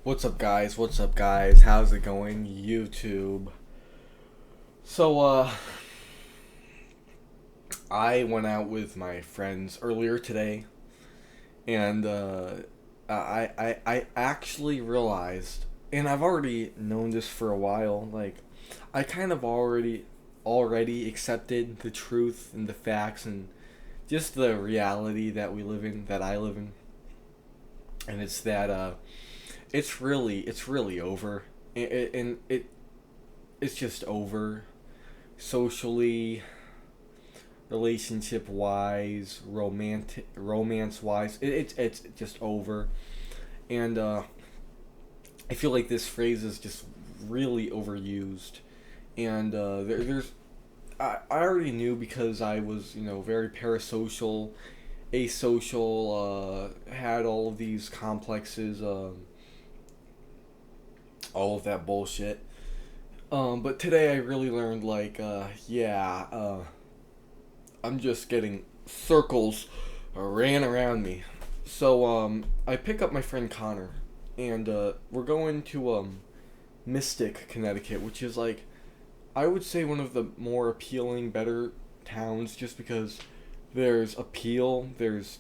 What's up, guys? What's up, guys? How's it going, YouTube? So, I went out with my friends earlier today, and I actually realized, and I've already known this for a while. Like, I kind of already accepted the truth and the facts and just the reality that we live in, that I live in, and it's that it's really over, and it's just over socially, relationship wise, romance wise. It's just over, and I feel like this phrase is just really overused, and there's I already knew because I was very parasocial, asocial, had all of these complexes, all of that bullshit. But today I really learned, like, yeah, I'm just getting circles ran around me. So, I pick up my friend Connor, and, we're going to, Mystic, Connecticut, which is, like, I would say one of the more appealing, better towns, just because there's appeal, there's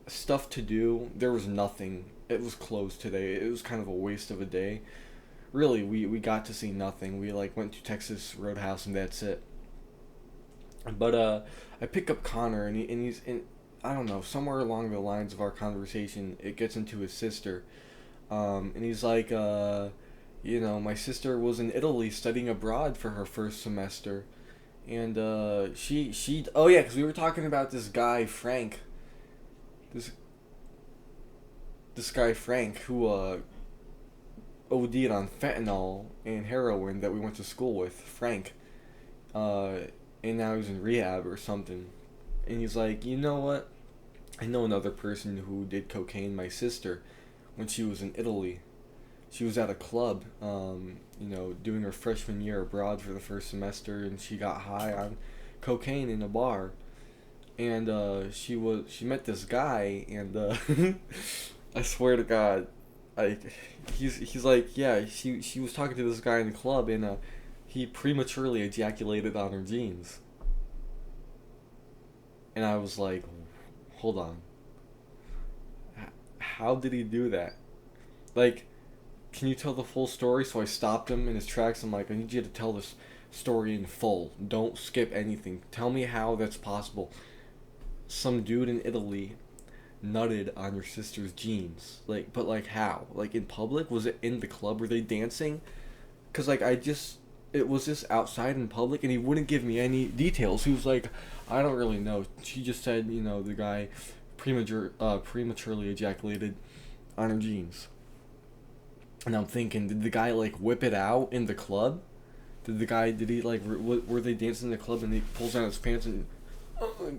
stuff to do. There was nothing. It was closed today. It was kind of a waste of a day. Really, we got to see nothing. We, like, went to Texas Roadhouse and that's it. But I pick up Connor, and he's in, I don't know, somewhere along the lines of our conversation, it gets into his sister. And he's like, my sister was in Italy studying abroad for her first semester, and oh yeah, because we were talking about this guy Frank, this this guy Frank who OD'd on fentanyl and heroin that we went to school with, Frank. Uh, and now he's in rehab or something. And he's like, you know what? I know another person who did cocaine. My sister, when she was in Italy, she was at a club, doing her freshman year abroad for the first semester, and she got high on cocaine in a bar. And she met this guy, and I swear to God, he's like, yeah, she was talking to this guy in the club, and he prematurely ejaculated on her jeans. And I was like, hold on, how did he do that? Like, can you tell the full story? So I stopped him in his tracks. I'm like, I need you to tell this story in full. Don't skip anything. Tell me how that's possible. Some dude in Italy nutted on your sister's jeans. Like, but like how? Like in public? Was it in the club? Were they dancing? Cause like it was just outside in public, and he wouldn't give me any details. He was like, I don't really know. She just said, the guy prematurely ejaculated on her jeans. And I'm thinking, did the guy like whip it out in the club? Did he like, were they dancing in the club and he pulls down his pants and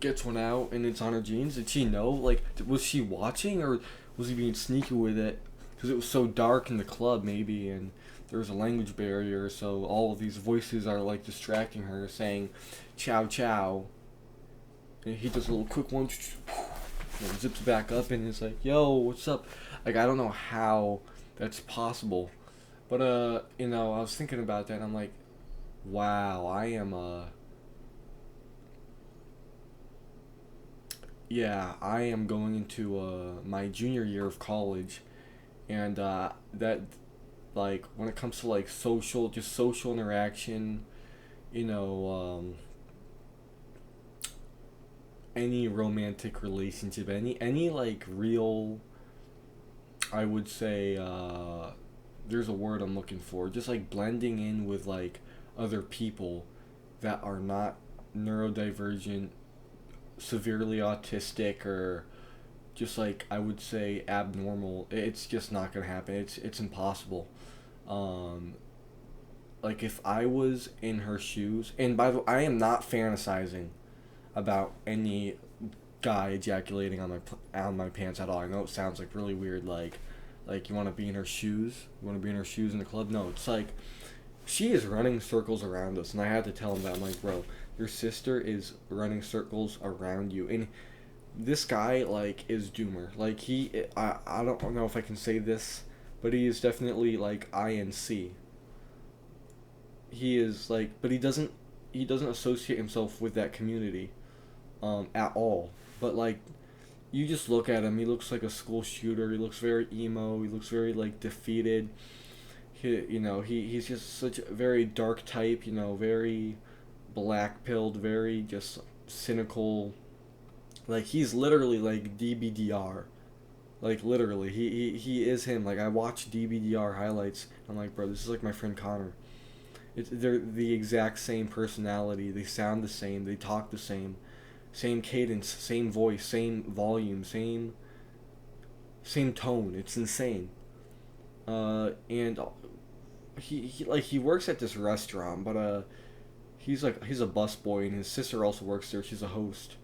gets one out and it's on her jeans? Did she know? Like, was she watching, or was he being sneaky with it? Because it was so dark in the club, maybe, and there was a language barrier, so all of these voices are like distracting her, saying, "Chow chow." And he does a little quick one, and zips back up, and is like, "Yo, what's up?" Like, I don't know how that's possible, but I was thinking about that. And I'm like, wow, I am going into my junior year of college, and that, like, when it comes to like social interaction, you know, any romantic relationship, any like real, I would say, there's a word I'm looking for, just like blending in with like other people that are not neurodivergent, severely autistic, or just like, I would say, abnormal. It's just not gonna happen. It's impossible. Um, like, if I was in her shoes, and by the way, I am not fantasizing about any guy ejaculating on my pants at all. I know it sounds like really weird, like you want to be in her shoes. You want to be in her shoes in the club. No, it's like she is running circles around us, and I had to tell him that. I'm like, bro, your sister is running circles around you, and this guy, like, is doomer. Like, I don't know if I can say this, but he is definitely like INC. He is like, but he doesn't associate himself with that community, at all. But like, you just look at him, he looks like a school shooter. He looks very emo. He looks very like defeated. He's just such a very dark type. Very black pilled, very just cynical. Like he's literally like DBDR. Like literally, he is him. Like I watch DBDR highlights. I'm like, bro, this is like my friend Connor. They're the exact same personality. They sound the same. They talk the same. Same cadence, same voice, same volume, same tone. It's insane. And he works at this restaurant, but he's a busboy, and his sister also works there. She's a host,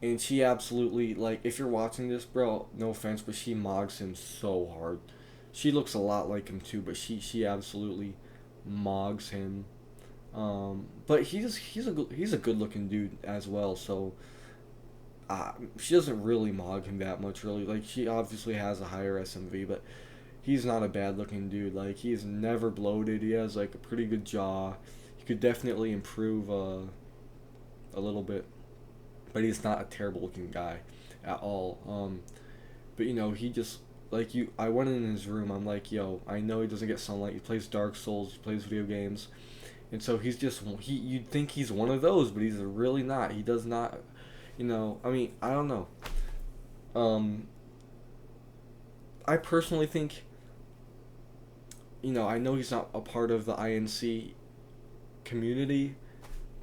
and she absolutely, like, if you're watching this, bro, no offense, but she mogs him so hard. She looks a lot like him too, but she absolutely mogs him. But he's a good looking dude as well. So she doesn't really mog him that much, really. Like she obviously has a higher SMV, but he's not a bad looking dude. Like he's never bloated. He has like a pretty good jaw. He could definitely improve a little bit, but he's not a terrible looking guy at all. But he just like you. I went in his room. I'm like, yo, I know he doesn't get sunlight. He plays Dark Souls. He plays video games, and so he's just You'd think he's one of those, but he's really not. He does not. I mean, I don't know. I personally think. I know he's not a part of the INC community,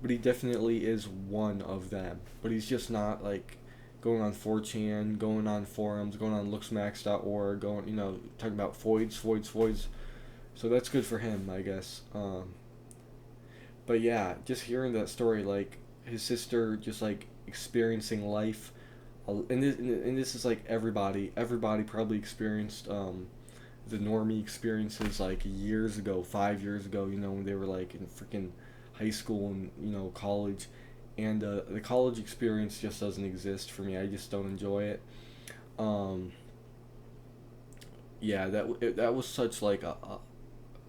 but he definitely is one of them. But he's just not like going on 4chan, going on forums, going on looksmax.org, talking about foids. So that's good for him, I guess. But yeah, just hearing that story, like his sister just like experiencing life, and this is like everybody probably experienced the normie experiences like years ago, 5 years ago, when they were like in freaking high school and college, and the college experience just doesn't exist for me. I just don't enjoy it. Yeah, that was such like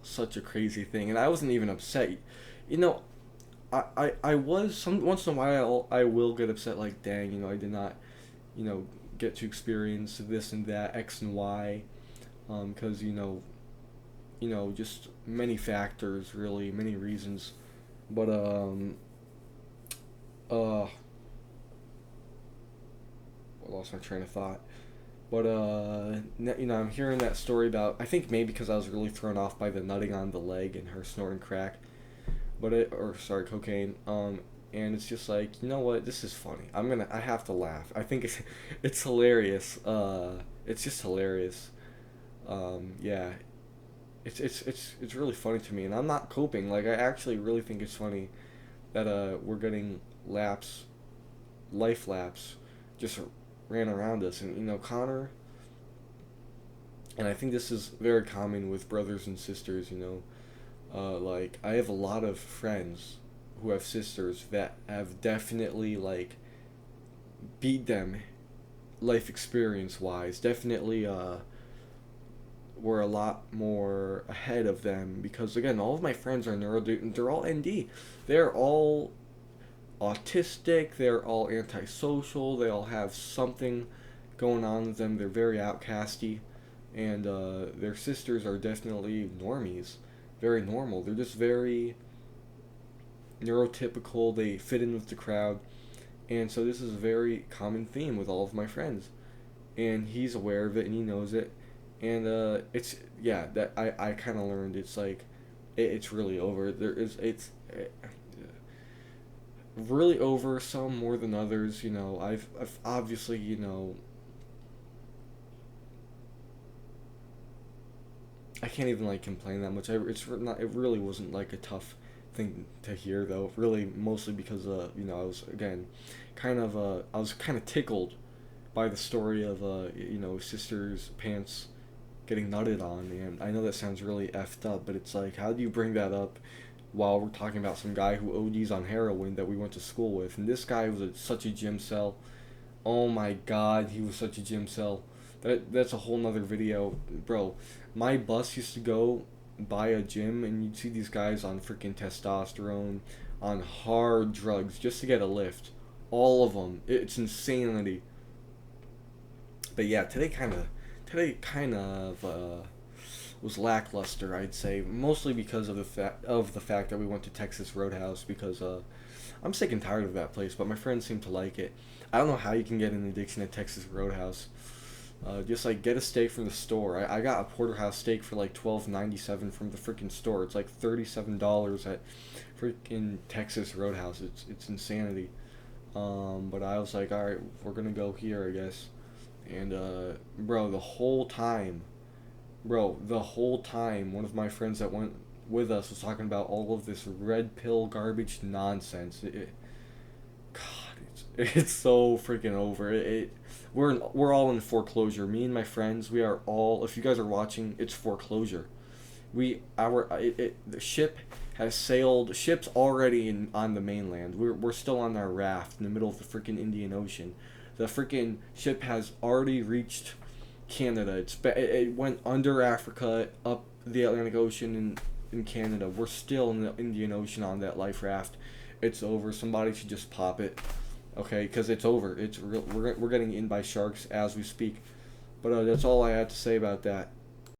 such a crazy thing, and I wasn't even upset. You know, I was some once in a while I will get upset like dang, I did not, get to experience this and that X and Y, because just many factors, really many reasons, but I lost my train of thought. But I'm hearing that story about. I think maybe because I was really thrown off by the nutting on the leg and her snorting crack, cocaine. And it's just like, you know what? This is funny. I have to laugh. I think it's hilarious. It's just hilarious. Yeah, it's really funny to me, and I'm not coping. Like I actually really think it's funny that we're getting life laps, just ran around us, and Connor. And I think this is very common with brothers and sisters. Like I have a lot of friends who have sisters that have definitely like beat them life experience wise. Definitely were a lot more ahead of them, because again, all of my friends are they're all ND. They're all autistic, they're all antisocial, they all have something going on with them. They're very outcasty, and their sisters are definitely normies, very normal. They're just very neurotypical, they fit in with the crowd, and so this is a very common theme with all of my friends, and he's aware of it and he knows it, and it's yeah that I kind of learned it's like it's really over. It's really over, some more than others. I've obviously I can't even like complain that much. It really wasn't like a tough thing to hear, though, really mostly because I was again I was kind of tickled by the story of sister's pants getting nutted on. And I know that sounds really effed up, but it's like, how do you bring that up while we're talking about some guy who ODs on heroin that we went to school with? And this guy was such a gym cell. Oh my god, he was such a gym cell. That's a whole nother video, bro. My bus used to go by a gym, and you'd see these guys on freaking testosterone, on hard drugs, just to get a lift. All of them. It's insanity. But yeah, today kind of was lackluster, I'd say, mostly because of the fact that we went to Texas Roadhouse because I'm sick and tired of that place, but my friends seem to like it. I don't know how you can get an addiction at Texas Roadhouse. Just like get a steak from the store. I got a porterhouse steak for like $12.97 from the freaking store. It's like $37 at freaking Texas Roadhouse. It's insanity. But I was like, all right, we're gonna go here, I guess. And bro, the whole time, one of my friends that went with us was talking about all of this red pill garbage nonsense. God, it's so freaking over. We're all in foreclosure. Me and my friends, we are all. If you guys are watching, it's foreclosure. The ship has sailed. Ship's already on the mainland. We're still on our raft in the middle of the freaking Indian Ocean. The freaking ship has already reached Canada. It went under Africa, up the Atlantic Ocean in Canada. We're still in the Indian Ocean on that life raft. It's over. Somebody should just pop it, okay? Because it's over. It's real. We're getting eaten by sharks as we speak. But that's all I had to say about that.